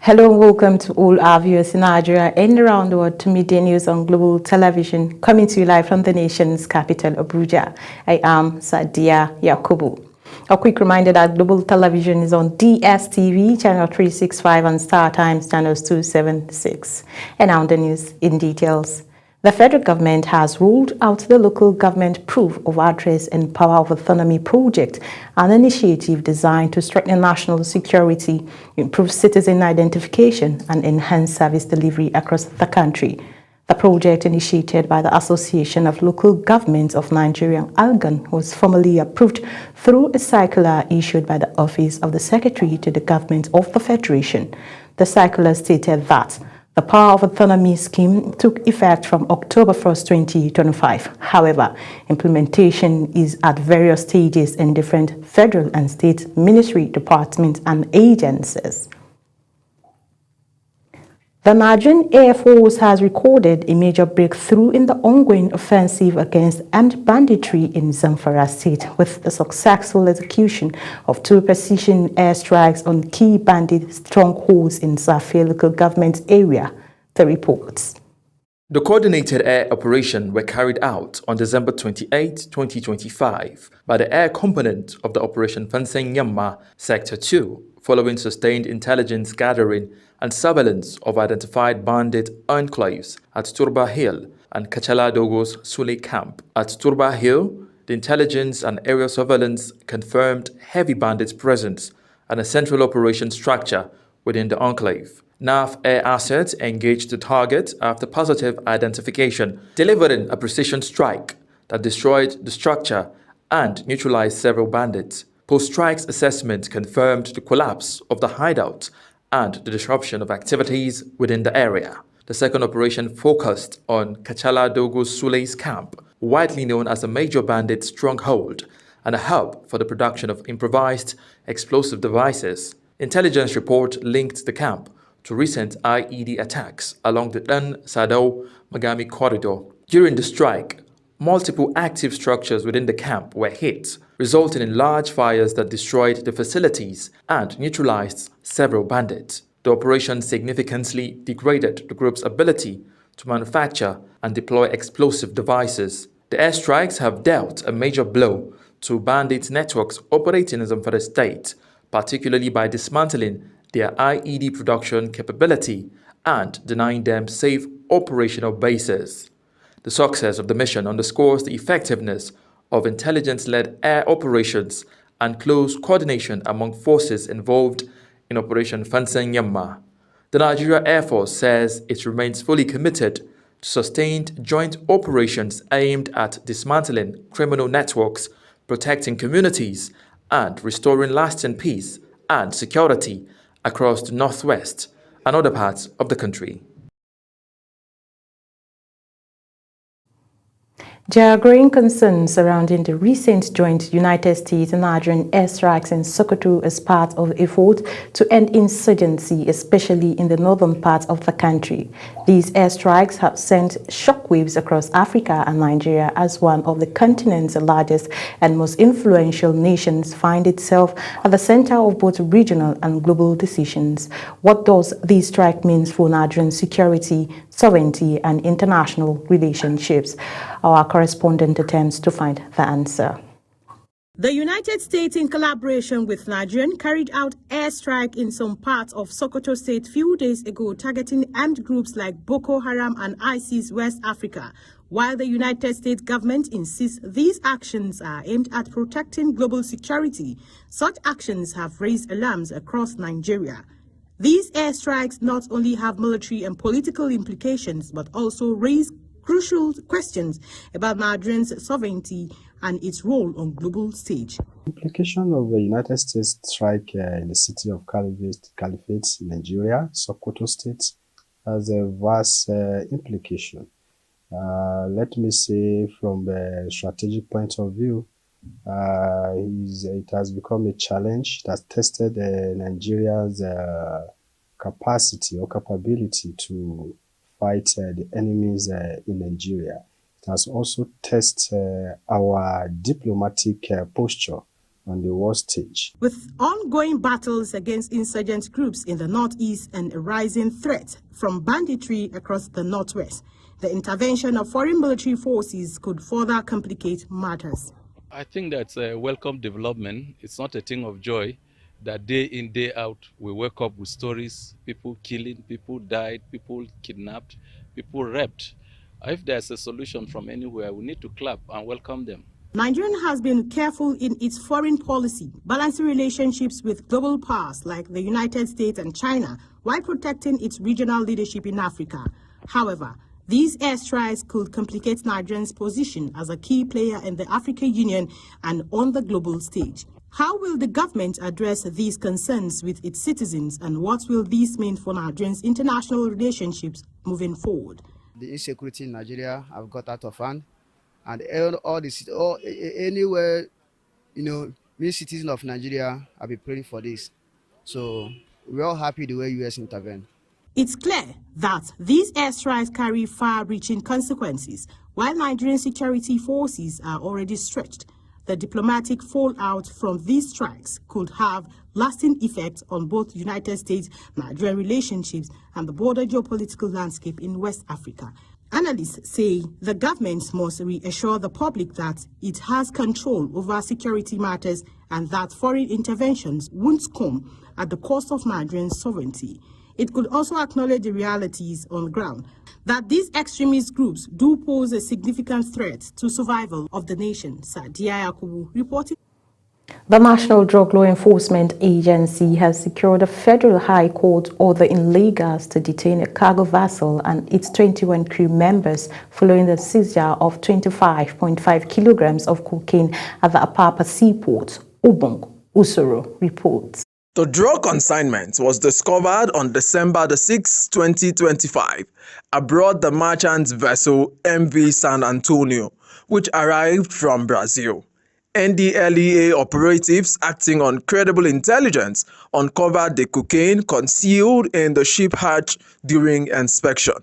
Hello and welcome to all our viewers in Nigeria and around the world to Media News on Global Television, coming to you live from the nation's capital, Abuja. I am Sadia Yakubu. A quick reminder that Global Television is on DSTV, channel 365 and Star Times, channels 276. And now the news in details. The federal government has rolled out the Local Government Proof of Address and Power of Autonomy project, an initiative designed to strengthen national security, improve citizen identification, and enhance service delivery across the country. The project, initiated by the Association of Local Governments of Nigeria, ALGON, was formally approved through a circular issued by the Office of the Secretary to the Government of the Federation. The circular stated that the Power of Autonomy scheme took effect from October 1st, 2025. However, implementation is at various stages in different federal and state ministry departments and agencies. The Nigerian Air Force has recorded a major breakthrough in the ongoing offensive against armed banditry in Zamfara State, with the successful execution of 2 precision airstrikes on key bandit strongholds in Zafe local government area. The reports. The coordinated air operation were carried out on December 28, 2025 by the air component of the Operation Fanseng Yamma Sector 2, following sustained intelligence gathering and surveillance of identified bandit enclaves at Turba Hill and Kachala Dogo's Sule camp. At Turba Hill, the intelligence and aerial surveillance confirmed heavy bandits' presence and a central operation structure within the enclave. NAF air assets engaged the target after positive identification, delivering a precision strike that destroyed the structure and neutralized several bandits. Post-strike assessment confirmed the collapse of the hideout and the disruption of activities within the area. The second operation focused on Kachala Dogo Sule's camp, widely known as a major bandit stronghold and a hub for the production of improvised explosive devices. Intelligence report linked the camp to recent IED attacks along the Dan Sadao-Magami corridor. During the strike, multiple active structures within the camp were hit, resulting in large fires that destroyed the facilities and neutralized several bandits. The operation significantly degraded the group's ability to manufacture and deploy explosive devices. The airstrikes have dealt a major blow to bandit networks operating in Zamfara State, particularly by dismantling their IED production capability and denying them safe operational bases. The success of the mission underscores the effectiveness of intelligence-led air operations and close coordination among forces involved in Operation Fanseng Yamma. The Nigeria Air Force says it remains fully committed to sustained joint operations aimed at dismantling criminal networks, protecting communities, and restoring lasting peace and security across the northwest and other parts of the country. There are growing concerns surrounding the recent joint United States and Nigerian airstrikes in Sokoto as part of effort to end insurgency, especially in the northern part of the country. These airstrikes have sent shockwaves across Africa, and Nigeria, as one of the continent's largest and most influential nations, finds itself at the center of both regional and global decisions. What does this strike mean for Nigerian security, sovereignty, and international relationships? Our correspondent attempts to find the answer. The United States, in collaboration with Nigeria, carried out airstrike in some parts of Sokoto State few days ago, targeting armed groups like Boko Haram and ISIS West Africa. While the United States government insists these actions are aimed at protecting global security, such actions have raised alarms across Nigeria. These airstrikes not only have military and political implications, but also raise crucial questions about Nigeria's sovereignty and its role on global stage. Implication of the United States strike in the city of Caliphate, Nigeria, Sokoto State, has a vast implication. Let me say, from a strategic point of view, it has become a challenge that tested Nigeria's capacity or capability to fight the enemies in Nigeria. It has also tested our diplomatic posture on the war stage. With ongoing battles against insurgent groups in the northeast and a rising threat from banditry across the northwest, the intervention of foreign military forces could further complicate matters. I think that's a welcome development. It's not a thing of joy that day in, day out, we wake up with stories, people killing, people died, people kidnapped, people raped. If there's a solution from anywhere, we need to clap and welcome them. Nigeria has been careful in its foreign policy, balancing relationships with global powers like the United States and China, while protecting its regional leadership in Africa. However, these airstrikes could complicate Nigeria's position as a key player in the African Union and on the global stage. How will the government address these concerns with its citizens, and what will this mean for Nigeria's international relationships moving forward? The insecurity in Nigeria have got out of hand, and anywhere, many citizens of Nigeria have been praying for this. So we're all happy the way US intervened. It's clear that these airstrikes carry far-reaching consequences. While Nigerian security forces are already stretched, the diplomatic fallout from these strikes could have lasting effects on both United States-Nigerian relationships and the broader geopolitical landscape in West Africa. Analysts say the government must reassure the public that it has control over security matters and that foreign interventions won't come at the cost of Nigerian sovereignty. It could also acknowledge the realities on the ground, that these extremist groups do pose a significant threat to survival of the nation. Sadia Yakubu reported. The National Drug Law Enforcement Agency has secured a federal high court order in Lagos to detain a cargo vessel and its 21 crew members following the seizure of 25.5 kilograms of cocaine at the Apapa seaport. Obong Usoro reports. The drug consignment was discovered on December 6, 2025, aboard the merchant vessel MV San Antonio, which arrived from Brazil. NDLEA operatives acting on credible intelligence uncovered the cocaine concealed in the ship hatch during inspection.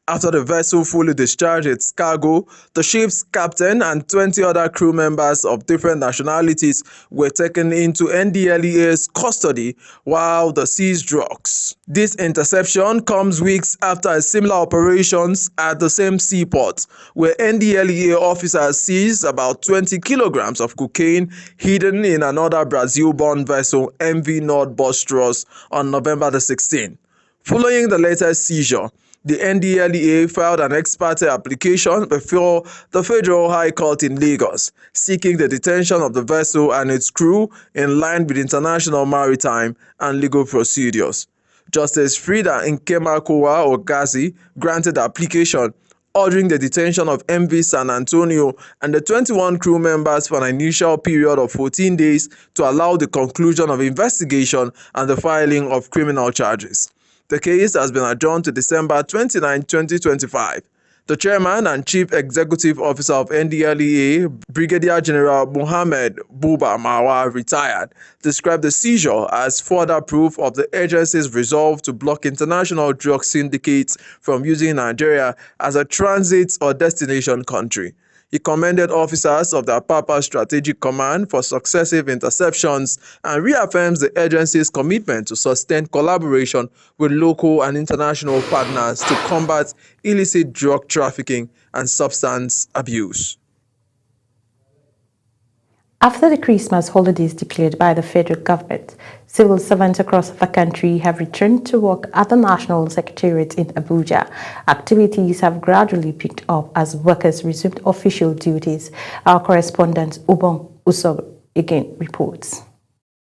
After the vessel fully discharged its cargo, the ship's captain and 20 other crew members of different nationalities were taken into NDLEA's custody while the seized drugs. This interception comes weeks after similar operations at the same seaport, where NDLEA officers seized about 20 kilograms of cocaine hidden in another Brazil-born vessel, MV North Bostros, on November 16. Following the latest seizure, the NDLEA filed an ex parte application before the Federal High Court in Lagos, seeking the detention of the vessel and its crew in line with international maritime and legal procedures. Justice Frida Nkemakowa Ogazi granted the application, ordering the detention of MV San Antonio and the 21 crew members for an initial period of 14 days to allow the conclusion of investigation and the filing of criminal charges. The case has been adjourned to December 29, 2025. The chairman and chief executive officer of NDLEA, Brigadier General Mohammed Buba Marwa, retired, described the seizure as further proof of the agency's resolve to block international drug syndicates from using Nigeria as a transit or destination country. He commended officers of the Apapa Strategic Command for successive interceptions and reaffirms the agency's commitment to sustain collaboration with local and international partners to combat illicit drug trafficking and substance abuse. After the Christmas holidays declared by the federal government, civil servants across the country have returned to work at the National Secretariat in Abuja. Activities have gradually picked up as workers resumed official duties. Our correspondent Obong Usoro again reports.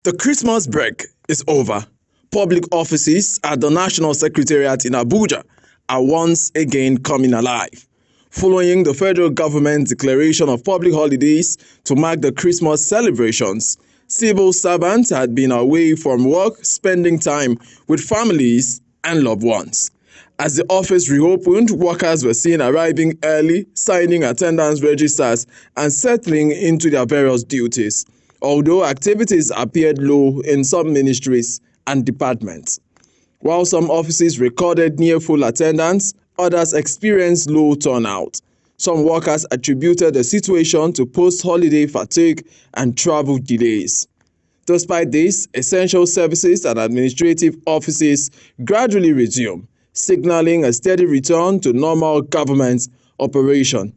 The Christmas break is over. Public offices at the National Secretariat in Abuja are once again coming alive. Following the federal government's declaration of public holidays to mark the Christmas celebrations, civil servants had been away from work, spending time with families and loved ones. As the office reopened, workers were seen arriving early, signing attendance registers, and settling into their various duties, although activities appeared low in some ministries and departments. While some offices recorded near full attendance, others experienced low turnout. Some workers attributed the situation to post-holiday fatigue and travel delays. Despite this, essential services and administrative offices gradually resumed, signaling a steady return to normal government operation.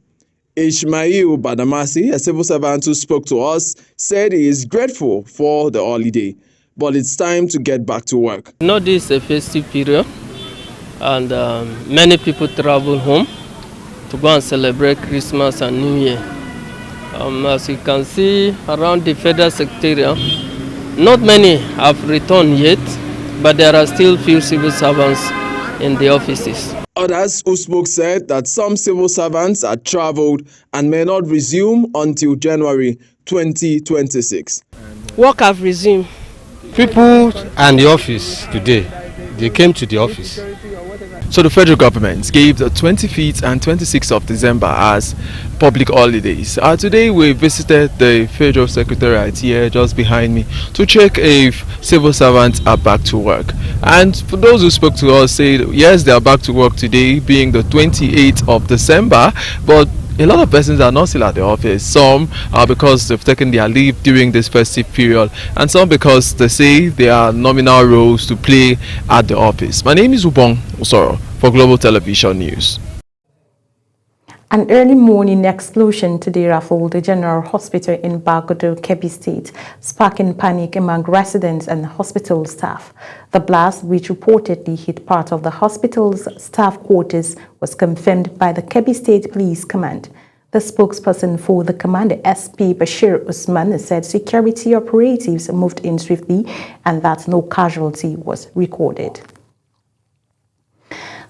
Ishmael Badamasi, a civil servant who spoke to us, said he is grateful for the holiday, but it's time to get back to work. This is a festive period, and many people travel home to go and celebrate Christmas and New Year. As you can see around the federal secretariat, not many have returned yet, but there are still few civil servants in the offices. Others who spoke said that some civil servants had traveled and may not resume until January 2026. Work have resumed. People and the office today, they came to the office. So the federal government gave the 25th and 26th of December as public holidays. Today we visited the federal secretariat here just behind me to check if civil servants are back to work. And for those who spoke to us, said yes, they are back to work today, being the 28th of December, but a lot of persons are not still at the office. Some are because they've taken their leave during this festive period, and some because they say there are nominal roles to play at the office. My name is Ubong Osoro for Global Television News. An early morning explosion today ruffled the General Hospital in Bagodo, Kebbi State, sparking panic among residents and hospital staff. The blast, which reportedly hit part of the hospital's staff quarters, was confirmed by the Kebbi State Police Command. The spokesperson for the command, SP Bashir Usman, said security operatives moved in swiftly and that no casualty was recorded.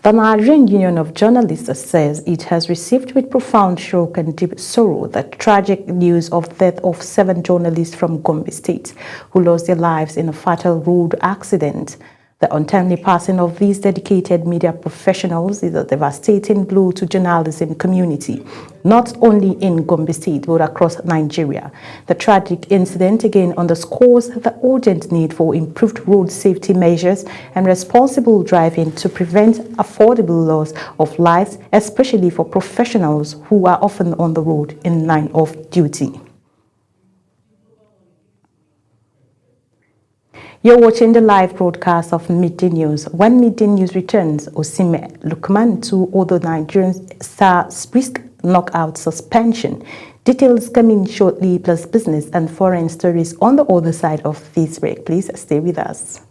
The Nigerian Union of Journalists says it has received with profound shock and deep sorrow the tragic news of death of 7 journalists from Gombe State who lost their lives in a fatal road accident. The untimely passing of these dedicated media professionals is a devastating blow to journalism community, not only in Gombe State but across Nigeria. The tragic incident again underscores the urgent need for improved road safety measures and responsible driving to prevent affordable loss of lives, especially for professionals who are often on the road in line of duty. You're watching the live broadcast of Midday News. When Midday News returns, Osimhen, Lukman to other Nigerian stars risk knockout suspension. Details coming shortly, plus business and foreign stories on the other side of this break. Please stay with us.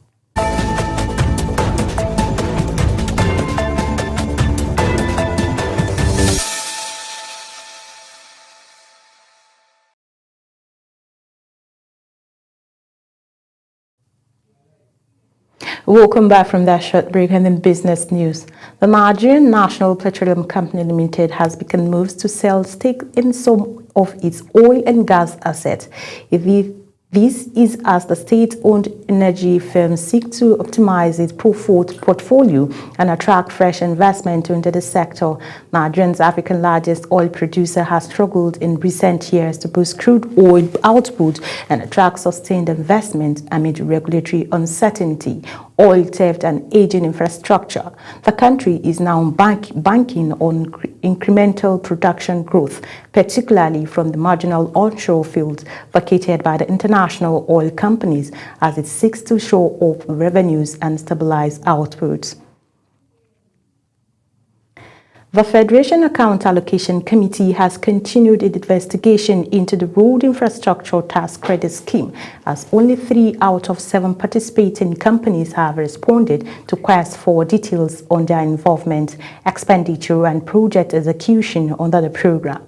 Welcome back from that short break and then business news. The Nigerian National Petroleum Company Limited has begun moves to sell stake in some of its oil and gas assets. This is as the state-owned energy firm seeks to optimize its portfolio and attract fresh investment into the sector. Nigeria's African largest oil producer has struggled in recent years to boost crude oil output and attract sustained investment amid regulatory uncertainty, oil theft and aging infrastructure. The country is now banking on incremental production growth, particularly from the marginal onshore fields vacated by the international oil companies as it seeks to shore up revenues and stabilize outputs. The Federation Account Allocation Committee has continued its investigation into the Road Infrastructure Tax Credit Scheme, as only 3 out of 7 participating companies have responded to requests for details on their involvement, expenditure, and project execution under the program.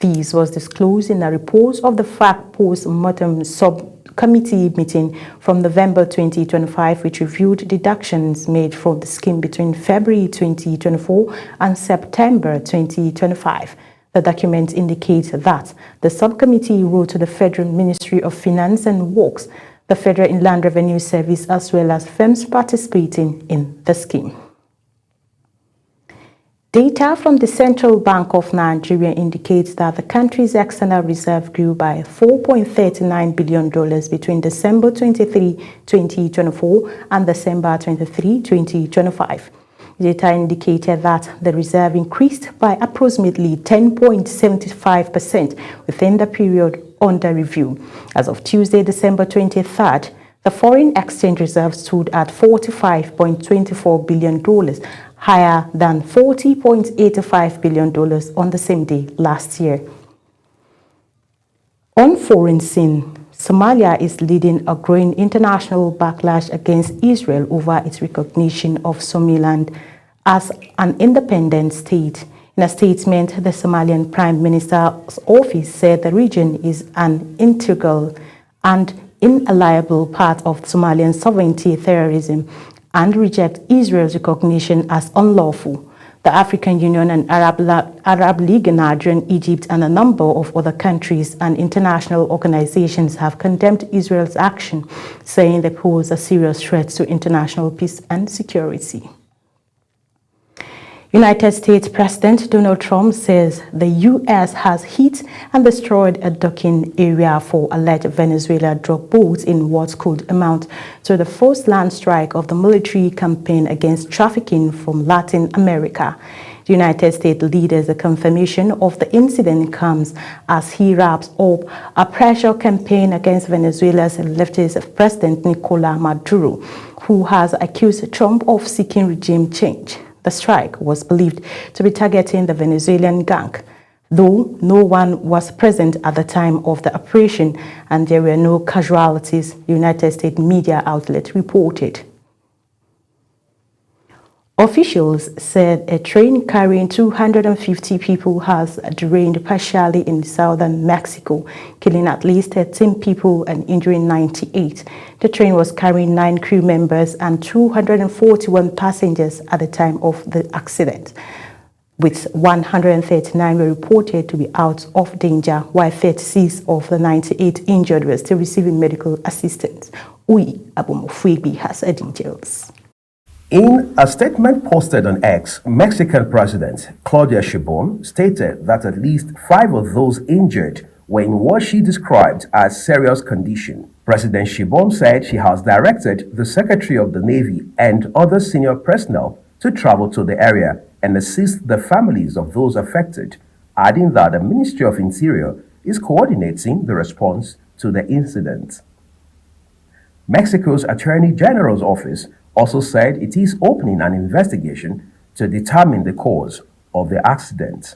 This was disclosed in a report of the FACT Post-Mortem Subcommittee meeting from November 2025, which reviewed deductions made from the scheme between February 2024 and September 2025. The document indicates that the subcommittee wrote to the Federal Ministry of Finance and Works, the Federal Inland Revenue Service, as well as firms participating in the scheme. Data from the Central Bank of Nigeria indicates that the country's external reserve grew by $4.39 billion between December 23, 2024 and December 23, 2025. Data indicated that the reserve increased by approximately 10.75% within the period under review. As of Tuesday, December 23rd, the foreign exchange reserve stood at $45.24 billion, higher than $40.85 billion on the same day last year. On foreign scene, Somalia is leading a growing international backlash against Israel over its recognition of Somaliland as an independent state. In a statement, the Somalian Prime Minister's office said the region is an integral and inalienable part of Somalian sovereignty terrorism and reject Israel's recognition as unlawful. The African Union and Arab League, Nigeria, Egypt, and a number of other countries and international organizations have condemned Israel's action, saying they pose a serious threat to international peace and security. United States President Donald Trump says the U.S. has hit and destroyed a docking area for alleged Venezuela drug boats in what could amount to the first land strike of the military campaign against trafficking from Latin America. The United States leader's confirmation of the incident comes as he wraps up a pressure campaign against Venezuela's leftist President Nicolas Maduro, who has accused Trump of seeking regime change. The strike was believed to be targeting the Venezuelan gang, though no one was present at the time of the operation and there were no casualties, United States media outlet reported. Officials said a train carrying 250 people has derailed partially in southern Mexico, killing at least 13 people and injuring 98. The train was carrying 9 crew members and 241 passengers at the time of the accident, with 139 were reported to be out of danger, while 36 of the 98 injured were still receiving medical assistance. Uyi Abumofwebi has the details. In a statement posted on X, Mexican President Claudia Sheinbaum stated that at least 5 of those injured were in what she described as serious condition. President Sheinbaum said she has directed the Secretary of the Navy and other senior personnel to travel to the area and assist the families of those affected, adding that the Ministry of Interior is coordinating the response to the incident. Mexico's Attorney General's office also said it is opening an investigation to determine the cause of the accident.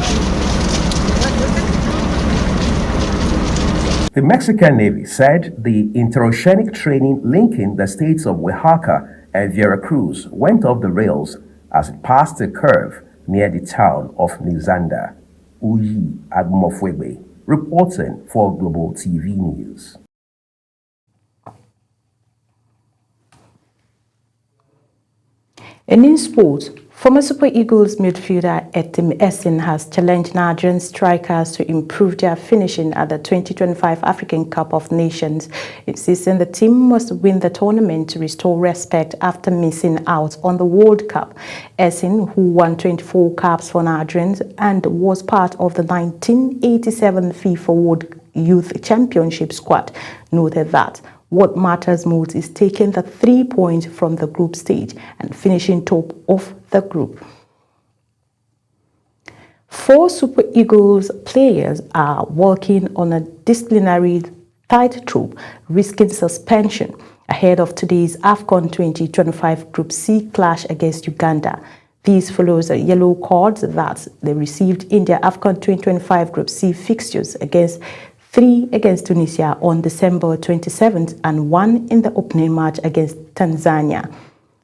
The Mexican Navy said the interoceanic training linking the states of Oaxaca and Veracruz went off the rails as it passed a curve near the town of Nizanda. Uyi Agumofwebe, reporting for Global TV News. And in sports, former Super Eagles midfielder Etim Essien has challenged Nigerian strikers to improve their finishing at the 2025 African Cup of Nations, insisting the team must win the tournament to restore respect after missing out on the World Cup. Essien, who won 24 caps for Nigerians and was part of the 1987 FIFA World Youth Championship squad, noted that what matters most is taking the 3 points from the group stage and finishing top of the group. 4 Super Eagles players are working on a disciplinary tightrope, risking suspension ahead of today's AFCON 2025 Group C clash against Uganda. This follows a yellow card that they received in their AFCON 2025 Group C fixtures against 3 against Tunisia on December 27th and 1 in the opening match against Tanzania.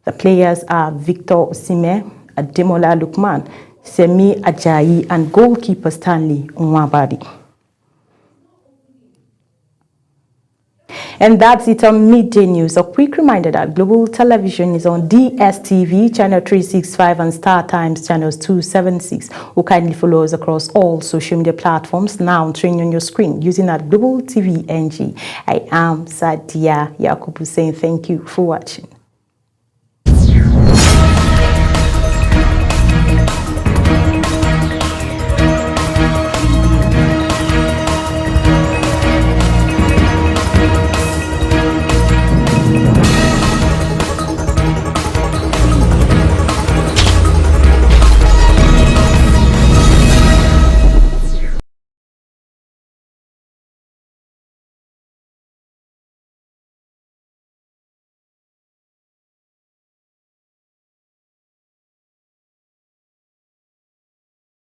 The players are Victor Osimhen, Ademola Lookman, Semi Ajayi, and goalkeeper Stanley Nwabari. And that's it on Midday News. A quick reminder that Global Television is on DSTV, channel 365, and Star Times, channels 276. Who kindly follow us across all social media platforms now showing on your screen using at Global TV NG. I am Sadia Yakubu saying thank you for watching.